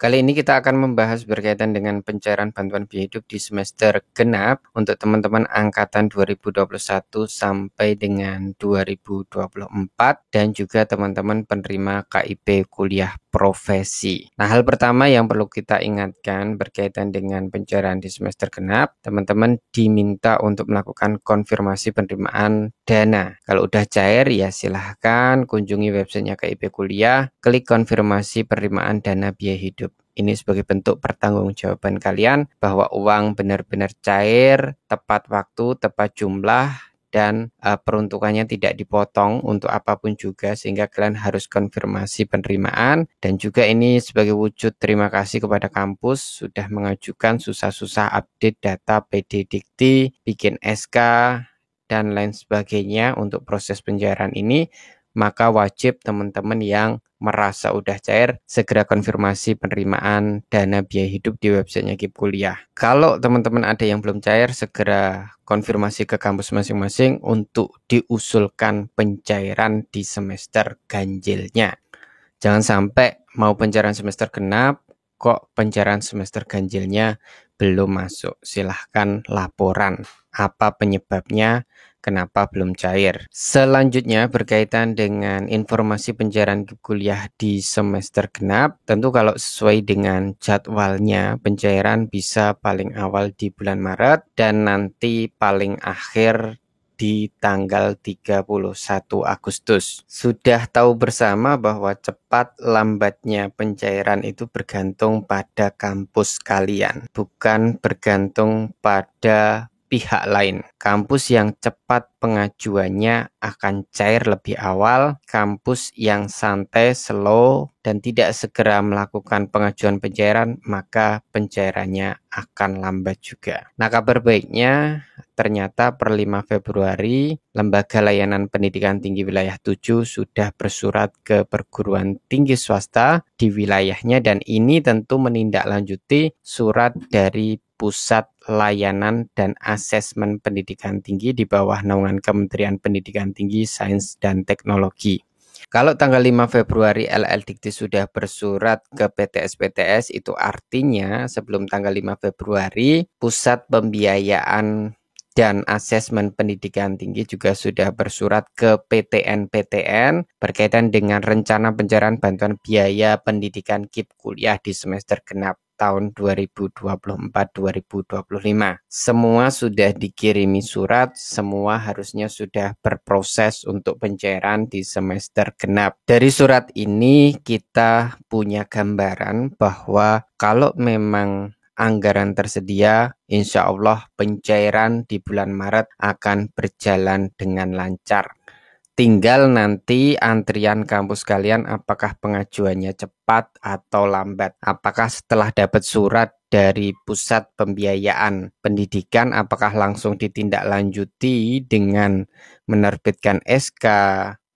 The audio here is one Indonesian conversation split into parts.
Kali ini kita akan membahas berkaitan dengan pencairan bantuan biaya hidup di semester genap untuk teman-teman angkatan 2021 sampai dengan 2024 dan juga teman-teman penerima KIP kuliah profesi. Nah, hal pertama yang perlu kita ingatkan berkaitan dengan pencairan di semester genap, teman-teman diminta untuk melakukan konfirmasi penerimaan dana. Kalau udah cair ya silahkan kunjungi websitenya KIP kuliah, klik konfirmasi penerimaan dana biaya hidup. Ini sebagai bentuk pertanggungjawaban kalian bahwa uang benar-benar cair, tepat waktu, tepat jumlah, dan peruntukannya tidak dipotong untuk apapun juga, sehingga kalian harus konfirmasi penerimaan. Dan juga ini sebagai wujud terima kasih kepada kampus sudah mengajukan susah-susah update data PD Dikti, bikin SK, dan lain sebagainya untuk proses pencairan ini. Maka wajib teman-teman yang merasa udah cair segera konfirmasi penerimaan dana biaya hidup di websitenya KIP kuliah. Kalau teman-teman ada yang belum cair, segera konfirmasi ke kampus masing-masing untuk diusulkan pencairan di semester ganjilnya. Jangan sampai mau pencairan semester genap kok pencairan semester ganjilnya belum masuk. Silahkan laporan apa penyebabnya, kenapa belum cair. Selanjutnya berkaitan dengan informasi pencairan kuliah di semester genap. Tentu kalau sesuai dengan jadwalnya, pencairan bisa paling awal di bulan Maret dan nanti paling akhir di tanggal 31 Agustus. Sudah tahu bersama bahwa cepat lambatnya pencairan itu bergantung pada kampus kalian, bukan bergantung pada pihak lain. Kampus yang cepat pengajuannya akan cair lebih awal, kampus yang santai, slow, dan tidak segera melakukan pengajuan pencairan, maka pencairannya akan lambat juga. Nah, kabar baiknya ternyata per 5 Februari, Lembaga Layanan Pendidikan Tinggi Wilayah 7 sudah bersurat ke perguruan tinggi swasta di wilayahnya, dan ini tentu menindaklanjuti surat dari Pusat Layanan dan Asesmen Pendidikan Tinggi di bawah naungan Kementerian Pendidikan Tinggi, Sains, dan Teknologi. Kalau tanggal 5 Februari LL Dikti sudah bersurat ke PTS-PTS, itu artinya sebelum tanggal 5 Februari, Pusat Pembiayaan dan Asesmen Pendidikan Tinggi juga sudah bersurat ke PTN-PTN berkaitan dengan rencana pencairan bantuan biaya pendidikan KIP kuliah di semester genap tahun 2024-2025. Semua sudah dikirimi surat, semua harusnya sudah berproses untuk pencairan di semester genap. Dari surat ini kita punya gambaran bahwa kalau memang anggaran tersedia, insya Allah pencairan di bulan Maret akan berjalan dengan lancar. Tinggal nanti antrian kampus kalian apakah pengajuannya cepat atau lambat. Apakah setelah dapat surat dari Pusat Pembiayaan Pendidikan, apakah langsung ditindaklanjuti dengan menerbitkan SK,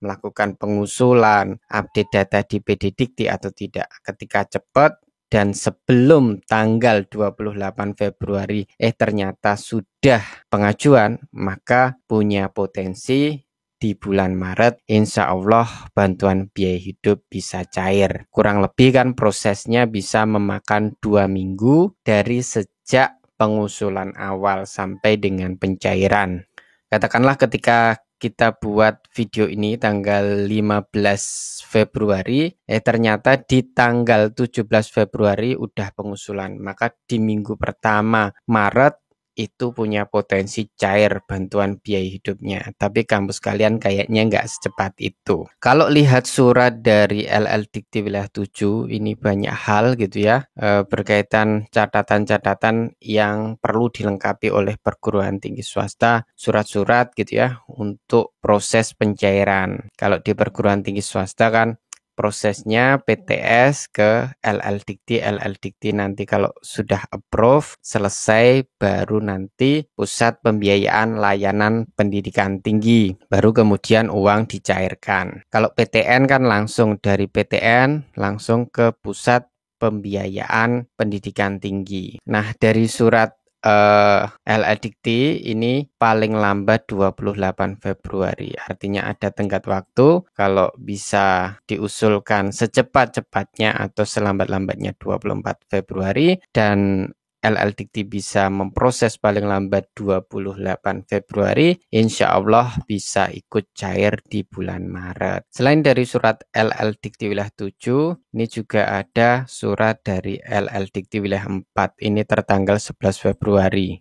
melakukan pengusulan, update data di PD Dikti atau tidak. Ketika cepat dan sebelum tanggal 28 Februari ternyata sudah pengajuan, maka punya potensi di bulan Maret insya Allah bantuan biaya hidup bisa cair. Kurang lebih kan prosesnya bisa memakan 2 minggu dari sejak pengusulan awal sampai dengan pencairan. Katakanlah ketika kita buat video ini tanggal 15 Februari, ternyata di tanggal 17 Februari udah pengusulan. Maka di minggu pertama Maret itu punya potensi cair bantuan biaya hidupnya. Tapi kampus kalian kayaknya nggak secepat itu. Kalau lihat surat dari LL Dikti Wilayah 7, ini banyak hal gitu ya, berkaitan catatan-catatan yang perlu dilengkapi oleh perguruan tinggi swasta, surat-surat gitu ya, untuk proses pencairan. Kalau di perguruan tinggi swasta kan prosesnya PTS ke LL Dikti nanti kalau sudah approve, selesai, baru nanti Pusat Pembiayaan Layanan Pendidikan Tinggi, baru kemudian uang dicairkan. Kalau PTN kan langsung dari PTN langsung ke Pusat Pembiayaan Pendidikan Tinggi. Nah, dari surat LL Dikti ini paling lambat 28 Februari. Artinya ada tenggat waktu kalau bisa diusulkan secepat-cepatnya atau selambat-lambatnya 24 Februari dan LL Dikti bisa memproses paling lambat 28 Februari, insya Allah bisa ikut cair di bulan Maret. Selain dari surat LL Dikti wilayah 7, ini juga ada surat dari LL Dikti wilayah 4, ini tertanggal 11 Februari.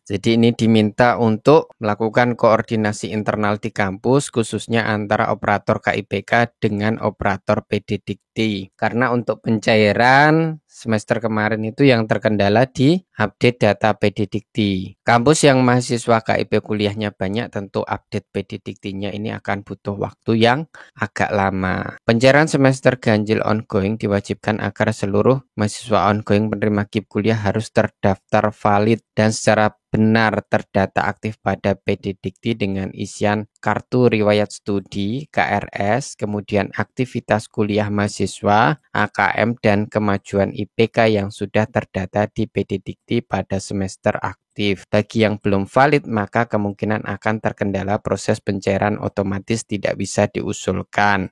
Jadi ini diminta untuk melakukan koordinasi internal di kampus, khususnya antara operator KIPK dengan operator PD Dikti. Karena untuk pencairan semester kemarin itu yang terkendala di update data PD Dikti. Kampus yang mahasiswa KIP kuliahnya banyak, tentu update PD Diktinya ini akan butuh waktu yang agak lama. Pencairan semester ganjil ongoing diwajibkan agar seluruh mahasiswa ongoing penerima KIP kuliah harus terdaftar valid dan secara benar terdata aktif pada PD Dikti dengan isian kartu riwayat studi KRS, kemudian aktivitas kuliah mahasiswa AKM dan kemajuan IPK yang sudah terdata di PD Dikti pada semester aktif. Bagi yang belum valid maka kemungkinan akan terkendala proses pencairan otomatis tidak bisa diusulkan.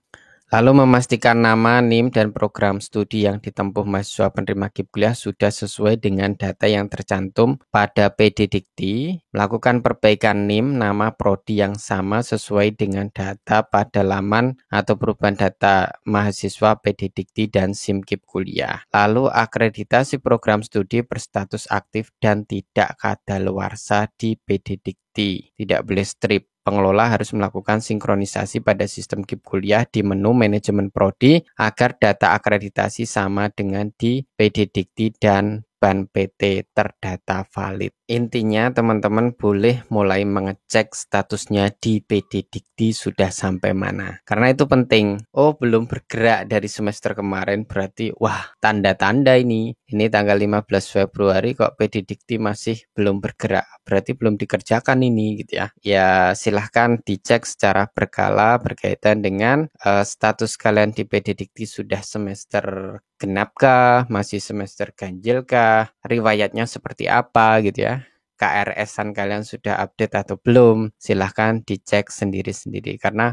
Lalu memastikan nama, NIM, dan program studi yang ditempuh mahasiswa penerima KIP kuliah sudah sesuai dengan data yang tercantum pada PD Dikti. Melakukan perbaikan NIM, nama prodi yang sama sesuai dengan data pada laman atau perubahan data mahasiswa PD Dikti dan SIM KIP kuliah. Lalu akreditasi program studi berstatus aktif dan tidak kadaluarsa di PD Dikti. Tidak boleh strip. Pengelola harus melakukan sinkronisasi pada sistem KIP kuliah di menu manajemen prodi agar data akreditasi sama dengan di PD Dikti dan BAN PT terdata valid. Intinya teman-teman boleh mulai mengecek statusnya di PD Dikti sudah sampai mana. Karena itu penting. Oh, belum bergerak dari semester kemarin berarti wah, tanda-tanda ini. Ini tanggal 15 Februari kok PD Dikti masih belum bergerak. Berarti belum dikerjakan ini gitu ya. Ya silahkan dicek secara berkala berkaitan dengan status kalian di PD Dikti sudah semester genapkah, masih semester ganjilkah, riwayatnya seperti apa gitu ya. KRS-an kalian sudah update atau belum, silahkan dicek sendiri-sendiri karena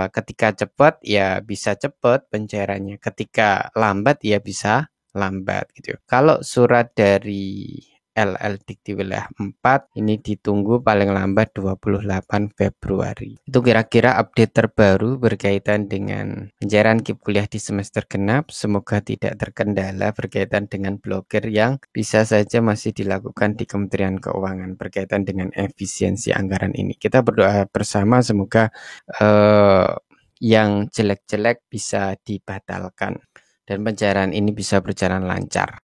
ketika cepat ya bisa cepat pencairannya, ketika lambat ya bisa lambat gitu. Kalau surat dari LL Dikti wilayah 4 ini ditunggu paling lambat 28 Februari. Itu kira-kira update terbaru berkaitan dengan pencairan KIP kuliah di semester genap. Semoga tidak terkendala berkaitan dengan blokir yang bisa saja masih dilakukan di Kementerian Keuangan berkaitan dengan efisiensi anggaran ini. Kita berdoa bersama semoga yang jelek-jelek bisa dibatalkan dan pencairan ini bisa berjalan lancar.